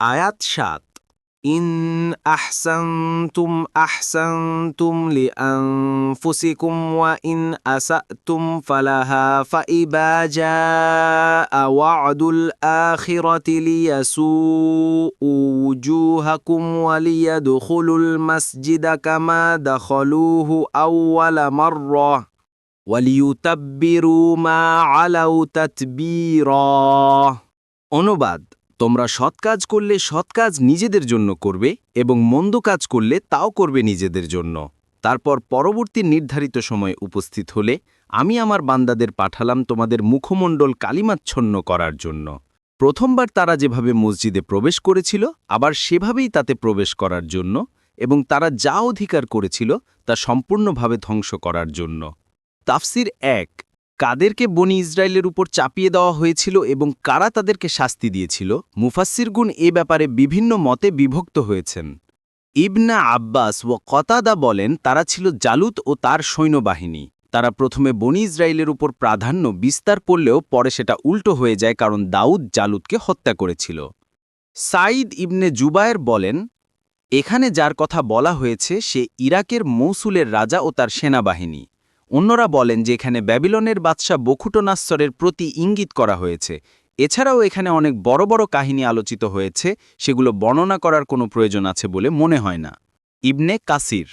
আয়াত ৭ ইন আহসানতুম লিআনফুসিকুম ওয়া ইন আসাতুম ফালাহা ফাইদা জাআ ওয়া'দুল আখিরাতি লিয়াসুউ উজুহাকুম ওয়া লিয়াদখুলুল মাসজিদা কামা দাখালুহু আউওয়ালা মাররাহ ওয়া লিইউতাব্বিরু মা আলাউ তাতবীরা। অনুবাদ: তোমরা সৎ কাজ করলে সৎ কাজ নিজেদের জন্য করবে এবং মন্দ কাজ করলে তাও করবে নিজেদের জন্য। তারপর পরবর্তী নির্ধারিত সময় উপস্থিত হলে আমি আমার বান্দাদের পাঠালাম তোমাদের মুখমণ্ডল কালিমাচ্ছন্ন করার জন্য। প্রথমবার তারা যেভাবে মসজিদে প্রবেশ করেছিল আবার সেভাবেই তাতে প্রবেশ করার জন্য, এবং তারা যা অধিকার করেছিল তা সম্পূর্ণভাবে ধ্বংস করার জন্য। তাফসির ১। কাদেরকে বনি ইসরায়েলের উপর চাপিয়ে দেওয়া হয়েছিল এবং কারা তাদেরকে শাস্তি দিয়েছিল? মুফাসসিরগণ এ ব্যাপারে বিভিন্ন মতে বিভক্ত হয়েছেন। ইবনে আব্বাস ও কতাদা বলেন তারা ছিল জালুত ও তার সৈন্যবাহিনী। তারা প্রথমে বনি ইসরায়েলের উপর প্রাধান্য বিস্তার করলেও পরে সেটা উল্টো হয়ে যায়, কারণ দাউদ জালুতকে হত্যা করেছিল। সাঈদ ইবনে জুবায়ের বলেন, এখানে যার কথা বলা হয়েছে সে ইরাকের মৌসুলের রাজা ও তার সেনাবাহিনী। অন্যরা বলেন যে এখানে ব্যাবিলনের বাদশাহ বখুটনাসরের প্রতি ইঙ্গিত করা হয়েছে। এছাড়াও এখানে অনেক বড় বড় কাহিনী আলোচিত হয়েছে, সেগুলো বর্ণনা করার কোনো প্রয়োজন আছে বলে মনে হয় না। ইবনে কাসির